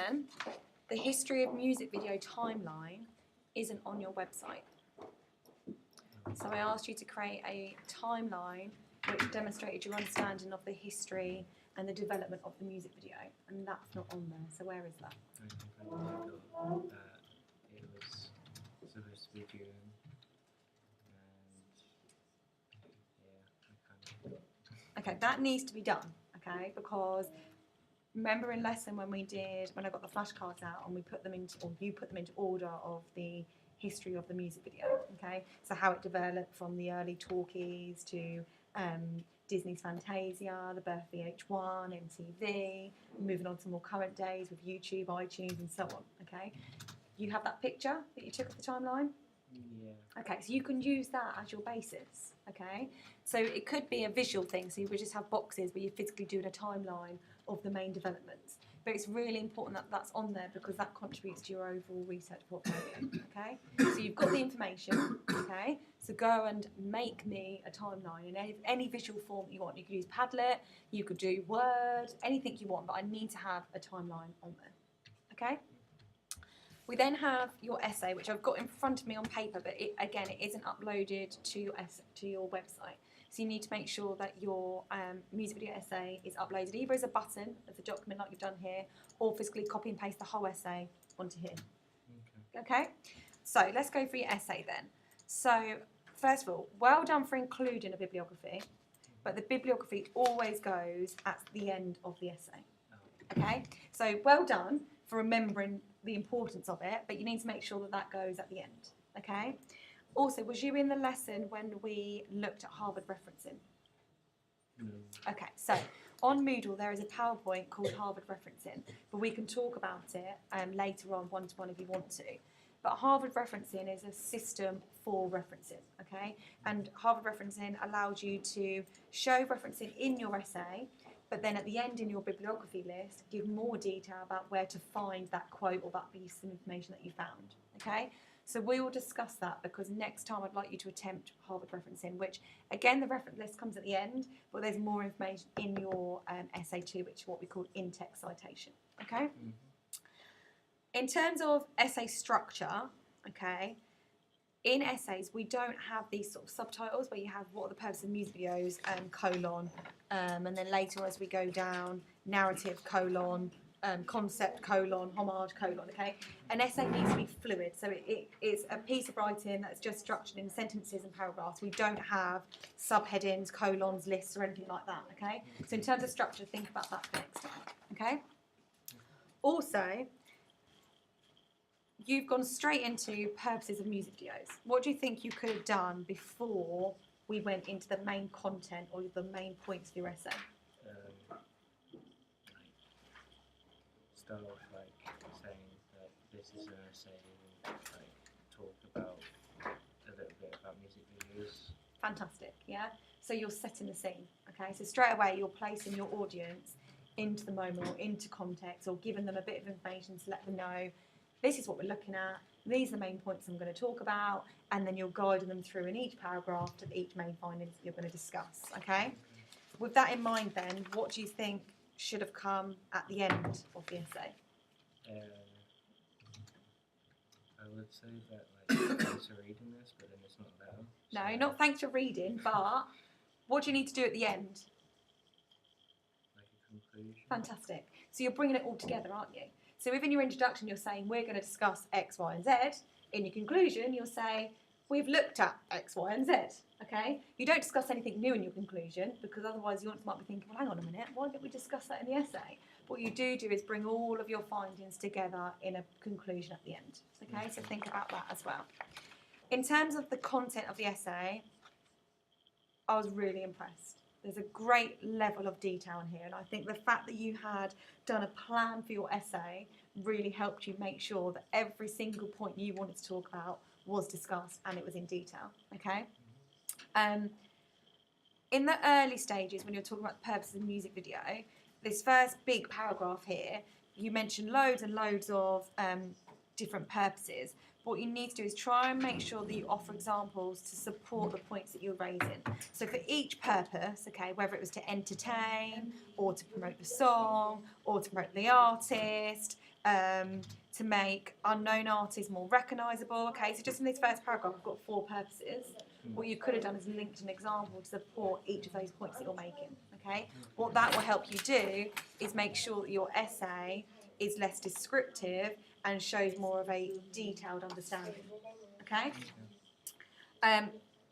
then, the history of music video timeline isn't on your website. So I asked you to create a timeline which demonstrated your understanding of the history and the development of the music video, and that's not on there. So where is that? I think I got that it was supposed to be June, and yeah, I kind of. Okay, that needs to be done. Okay, because remember in lesson when I got the flashcards out and we put them into, or you put them into order of the history of the music video. Okay, so how it developed from the early talkies to Disney's Fantasia, the birth of VH1, MTV, moving on to more current days with YouTube, iTunes, and so on. Okay, you have that picture that you took of the timeline. Yeah. Okay, so you can use that as your basis. Okay, so it could be a visual thing. So you would just have boxes where you're physically doing a timeline of the main developments. But it's really important that that's on there because that contributes to your overall research portfolio. Okay, so you've got the information. Okay, so go and make me a timeline in any visual form that you want. You could use Padlet, you could do Word, anything you want. But I need to have a timeline on there. Okay. We then have your essay, which I've got in front of me on paper, but it isn't uploaded to your website. So you need to make sure that your music video essay is uploaded either as a button, as a document like you've done here, or physically copy and paste the whole essay onto here. Okay? So let's go through your essay then. So first of all, well done for including a bibliography, but the bibliography always goes at the end of the essay. Okay? So well done for remembering the importance of it, but you need to make sure that that goes at the end. Okay? Also, was you in the lesson when we looked at Harvard referencing? No. Okay, so on Moodle there is a PowerPoint called Harvard referencing, but we can talk about it later on one-to-one if you want to. But Harvard referencing is a system for referencing, okay? And Harvard referencing allows you to show referencing in your essay, but then at the end in your bibliography list, give more detail about where to find that quote or that piece of information that you found, okay? So we will discuss that because next time I'd like you to attempt Harvard referencing, which again the reference list comes at the end, but there's more information in your essay too, which is what we call in-text citation, okay? Mm-hmm. In terms of essay structure, okay, in essays we don't have these sort of subtitles where you have what are the purposes of music videos, colon, and then later as we go down, narrative, colon, concept, colon, homage, colon, okay? An essay needs to be fluid, so it's a piece of writing that's just structured in sentences and paragraphs. We don't have subheadings, colons, lists, or anything like that, okay? So in terms of structure, think about that for next time, okay? Also, you've gone straight into purposes of music videos. What do you think you could have done before we went into the main content or the main points of your essay? Start off like saying that this is an essay and like talk about a little bit about music videos. Fantastic, yeah? So you're setting the scene, okay? So straight away you're placing your audience into the moment or into context or giving them a bit of information to let them know this is what we're looking at, these are the main points I'm going to talk about, and then you're guiding them through in each paragraph to each main findings that you're going to discuss, okay? With that in mind then, what do you think should have come at the end of the essay? I would say that like thanks for reading this, but then it's not there. No, So, not thanks for reading, but what do you need to do at the end? like a conclusion. Fantastic. So you're bringing it all together, aren't you? So within your introduction, you're saying we're going to discuss X, Y, and Z. In your conclusion, you'll say we've looked at X, Y, and Z. Okay? You don't discuss anything new in your conclusion because otherwise you might be thinking, well, hang on a minute, why didn't we discuss that in the essay? What you do is bring all of your findings together in a conclusion at the end. Okay? So think about that as well. In terms of the content of the essay, I was really impressed. There's a great level of detail in here, and I think the fact that you had done a plan for your essay really helped you make sure that every single point you wanted to talk about was discussed and it was in detail, okay? In the early stages, when you're talking about the purposes of the music video, this first big paragraph here, you mentioned loads and loads of different purposes. What you need to do is try and make sure that you offer examples to support the points that you're raising. So for each purpose, okay, whether it was to entertain or to promote the song or to promote the artist, to make unknown artists more recognisable. Okay, so just in this first paragraph, I've got 4 purposes. What you could have done is linked an example to support each of those points that you're making. Okay, what that will help you do is make sure that your essay is less descriptive and shows more of a detailed understanding. Okay.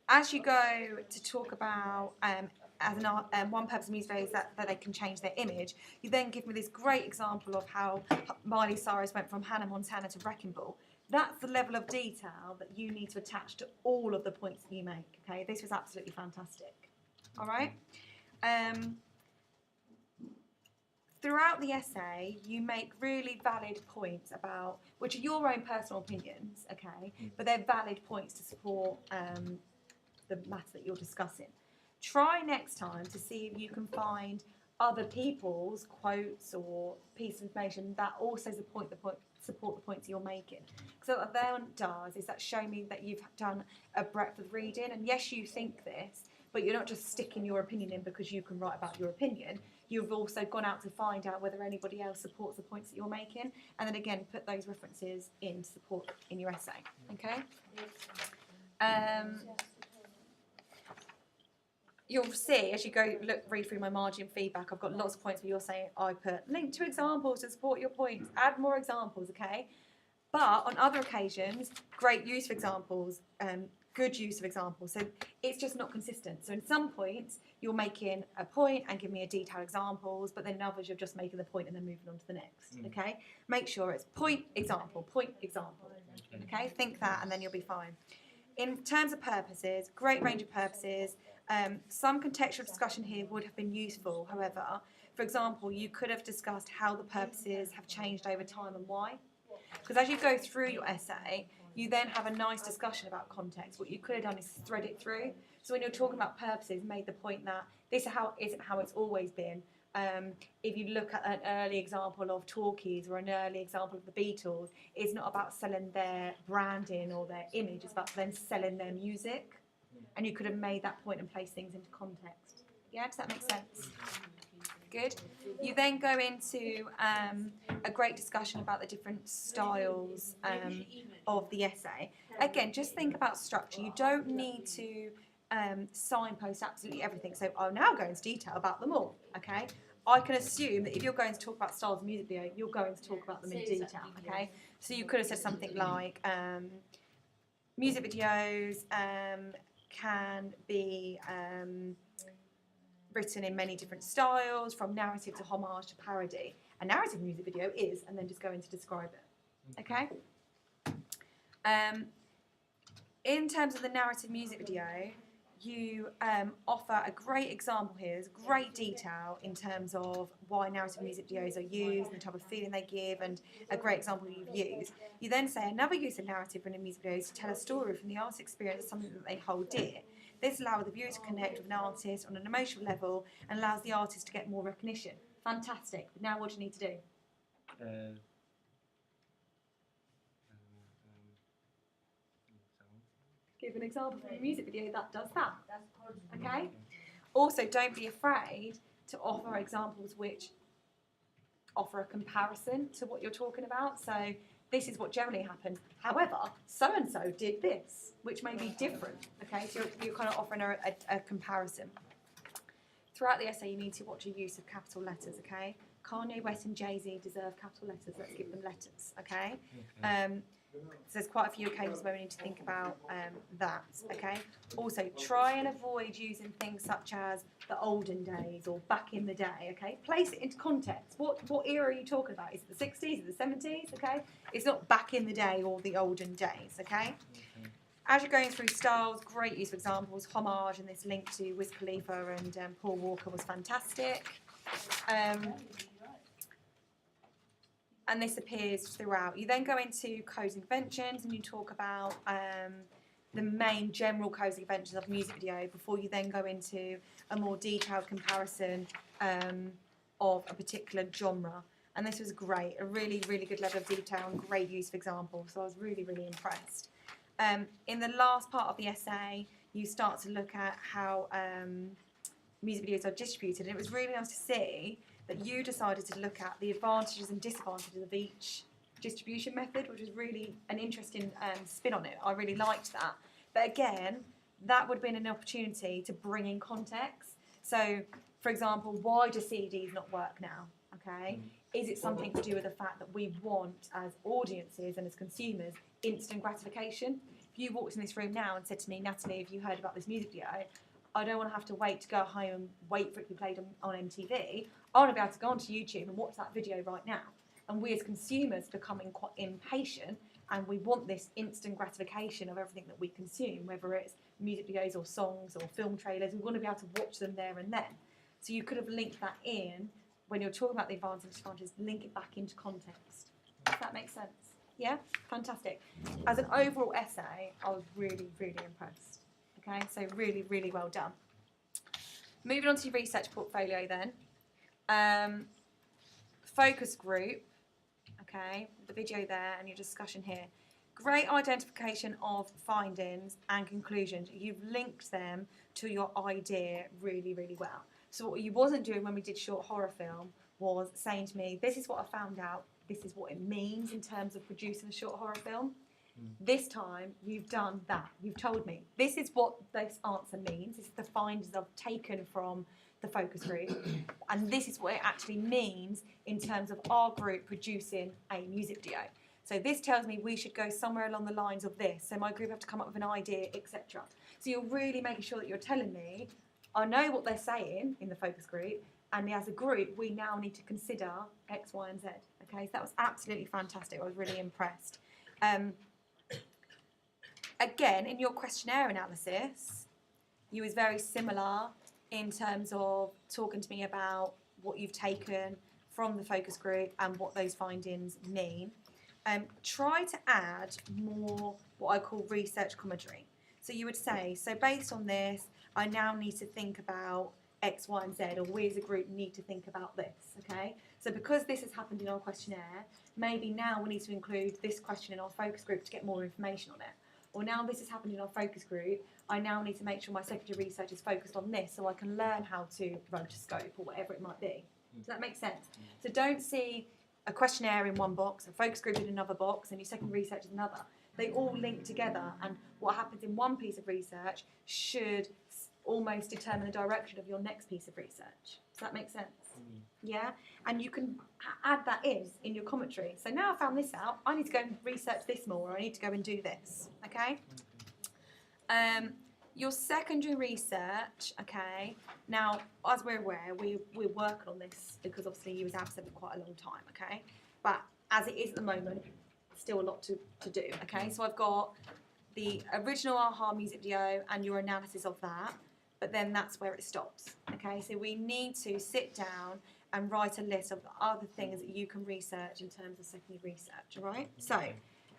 As you go to talk about as an art, one purpose of music videos is that they can change their image, you then give me this great example of how Miley Cyrus went from Hannah Montana to Wrecking Ball. That's the level of detail that you need to attach to all of the points that you make. Okay, this was absolutely fantastic. All right. Throughout the essay, you make really valid points about, which are your own personal opinions, okay, but they're valid points to support the matter that you're discussing. Try next time to see if you can find other people's quotes or pieces of information that also support the points you're making. Because what that then does is that show me that you've done a breadth of reading, and yes, you think this, but you're not just sticking your opinion in because you can write about your opinion. You've also gone out to find out whether anybody else supports the points that you're making, and then again put those references in support in your essay. Okay. You'll see as you go read through my margin feedback, I've got lots of points where you're saying I put link to examples to support your points. Add more examples, okay? But on other occasions, great use of examples, good use of examples. So it's just not consistent. So in some points, you're making a point and giving me a detailed examples, but then in others, you're just making the point and then moving on to the next, okay? Make sure it's point, example, okay? Think that and then you'll be fine. In terms of purposes, great range of purposes. Some contextual discussion here would have been useful, however. For example, you could have discussed how the purposes have changed over time and why. Because as you go through your essay, you then have a nice discussion about context. What you could have done is thread it through. So when you're talking about purposes, made the point that this isn't how it's always been. If you look at an early example of Talkies or an early example of the Beatles, it's not about selling their branding or their image, it's about them selling their music. And you could have made that point and placed things into context. Yeah, does that make sense? Good. You then go into a great discussion about the different styles of the essay. Again, just think about structure. You don't need to signpost absolutely everything. So I'll now go into detail about them all, okay? I can assume that if you're going to talk about styles of music video, you're going to talk about them in detail, okay? So you could have said something like music videos can be written in many different styles, from narrative to homage to parody. A narrative music video is, and then just go in to describe it. Okay? In terms of the narrative music video, you offer a great example here. There's great detail in terms of why narrative music videos are used and the type of feeling they give, and a great example you've used. You then say another use of narrative in a music video is to tell a story from the artist's experience, something that they hold dear. This allows the viewer to connect with an artist on an emotional level and allows the artist to get more recognition. Fantastic. But now what do you need to do? Give an example from a music video that does that. Okay? Also, don't be afraid to offer examples which offer a comparison to what you're talking about. So this is what generally happened. However, so-and-so did this, which may be different. Okay? So you're kind of offering a comparison. Throughout the essay, you need to watch your use of capital letters, okay? Kanye West and Jay-Z deserve capital letters. Let's give them letters, okay? So there's quite a few occasions where we need to think about that, okay? Also, try and avoid using things such as the olden days or back in the day, okay? Place it into context. What era are you talking about? Is it the 60s or the 70s, okay? It's not back in the day or the olden days, okay? As you're going through styles, great use of examples. Homage and this link to Wiz Khalifa and Paul Walker was fantastic. And this appears throughout. You then go into codes and conventions and you talk about the main general codes and conventions of a music video before you then go into a more detailed comparison of a particular genre. And this was great, a really, really good level of detail and great use of examples. So I was really, really impressed. In the last part of the essay, you start to look at how music videos are distributed. And it was really nice to see that you decided to look at the advantages and disadvantages of each distribution method, which was really an interesting spin on it. I really liked that. But again, that would have been an opportunity to bring in context. So, for example, why do CDs not work now? Okay, is it something to do with the fact that we want, as audiences and as consumers, instant gratification? If you walked in this room now and said to me, Natalie, have you heard about this music video? I don't want to have to wait to go home and wait for it to be played on MTV. I want to be able to go onto YouTube and watch that video right now. And we as consumers are becoming quite impatient, and we want this instant gratification of everything that we consume, whether it's music videos or songs or film trailers. We want to be able to watch them there and then. So you could have linked that in when you're talking about the advantages and disadvantages, link it back into context. Does that make sense? Yeah? Fantastic. As an overall essay, I was really, really impressed. Okay, so really, really well done. Moving on to your research portfolio then. Focus group, okay, the video there and your discussion here. Great identification of findings and conclusions. You've linked them to your idea really, really well. So what you wasn't doing when we did short horror film was saying to me, this is what I found out, this is what it means in terms of producing a short horror film. This time, you've done that. You've told me, this is what this answer means. This is the findings I've taken from the focus group. And this is what it actually means in terms of our group producing a music video. So this tells me we should go somewhere along the lines of this. So my group have to come up with an idea, etc. So you're really making sure that you're telling me, I know what they're saying in the focus group, and as a group, we now need to consider X, Y, and Z. Okay, so that was absolutely fantastic. I was really impressed. Again, in your questionnaire analysis, you was very similar in terms of talking to me about what you've taken from the focus group and what those findings mean. Try to add more what I call research commentary. So you would say, so based on this, I now need to think about X, Y, and Z, or we as a group need to think about this, okay? So because this has happened in our questionnaire, maybe now we need to include this question in our focus group to get more information on it. Or now this has happened in our focus group, I now need to make sure my secondary research is focused on this so I can learn how to rotoscope or whatever it might be. Does that make sense? So don't see a questionnaire in one box, a focus group in another box, and your secondary research is another. They all link together, and what happens in one piece of research should almost determine the direction of your next piece of research. Does that make sense? Yeah? And you can add that in your commentary. So now I found this out, I need to go and research this more, or I need to go and do this, okay? Your secondary research, okay, now, as we're aware, we're working on this because obviously you was absent for quite a long time, okay? But as it is at the moment, still a lot to do, okay? So I've got the original AHA music video and your analysis of that, but then that's where it stops, okay? So we need to sit down and write a list of the other things that you can research in terms of secondary research, all right? So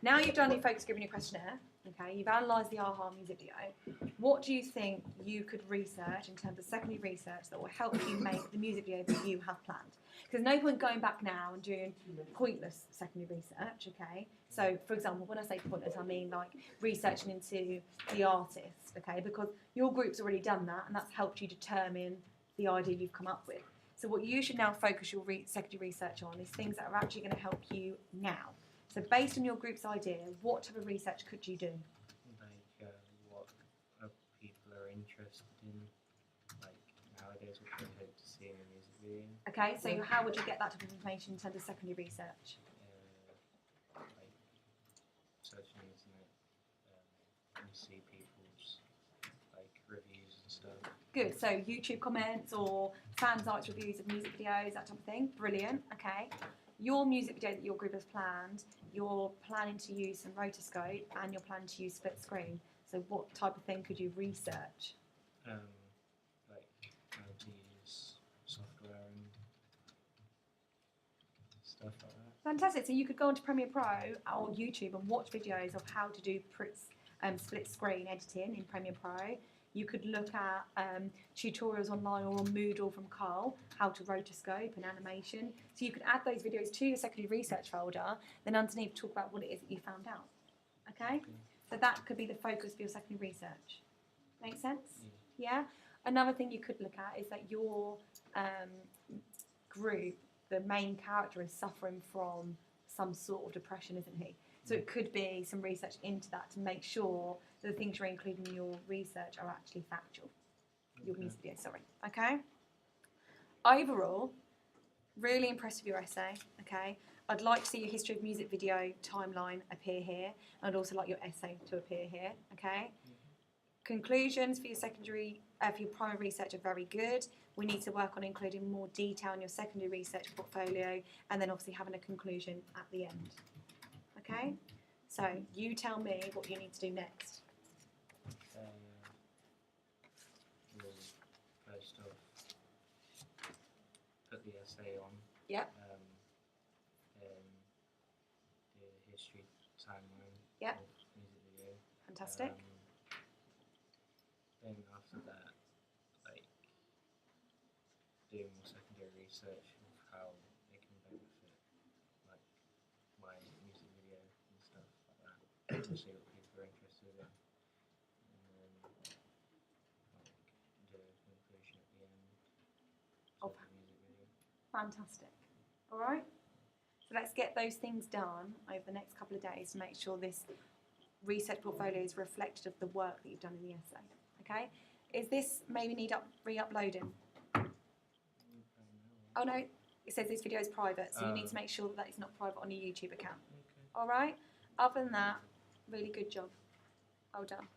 now you've done your focus group and your questionnaire, okay? You've analysed the AHA music video. What do you think you could research in terms of secondary research that will help you make the music video that you have planned? Because no point going back now and doing pointless secondary research, okay? So, for example, when I say pointless, I mean like researching into the artist, okay? Because your group's already done that, and that's helped you determine the idea you've come up with. So what you should now focus your secondary research on is things that are actually going to help you now. So based on your group's idea, what type of research could you do? Like what people are interested in, like nowadays, what they hope to see in a music video. Okay, so how would you get that type of information in terms of secondary research? Like searching the internet, you see people's like reviews and stuff. Good, so YouTube comments or fan sites reviews of music videos, that type of thing. Brilliant, okay. Your music video that your group has planned, you're planning to use some rotoscope and you're planning to use split screen. So what type of thing could you research? Like how to use software and stuff like that. Fantastic, so you could go onto Premiere Pro or YouTube and watch videos of how to do split screen editing in Premiere Pro. You could look at tutorials online or on Moodle from Carl, how to rotoscope and animation. So you could add those videos to your secondary research folder, then underneath talk about what it is that you found out. Okay? So that could be the focus for your secondary research. Make sense? Yeah? Another thing you could look at is that your group, the main character, is suffering from some sort of depression, isn't he? So it could be some research into that to make sure that the things you're including in your research are actually factual. Your music video, sorry. Okay. Overall, really impressed with your essay. Okay. I'd like to see your history of music video timeline appear here. And I'd also like your essay to appear here. Okay. Conclusions for your for your primary research are very good. We need to work on including more detail in your secondary research portfolio, and then obviously having a conclusion at the end. Okay? So you tell me what you need to do next. We'll first off put the essay on. Yep. The history timeline Yep. of music video. Fantastic. Then after that, like doing more secondary research of how it can benefit, like my music video and stuff like that, to see what people are interested in, and then like do a conclusion at the end of the music video. Fantastic. All right. So let's get those things done over the next couple of days to make sure this research portfolio is reflective of the work that you've done in the essay. Okay. Is this maybe need re-uploading? Oh no, it says this video is private, so you need to make sure that that is not private on your YouTube account. Okay. All right. Other than that, really good job. Well done.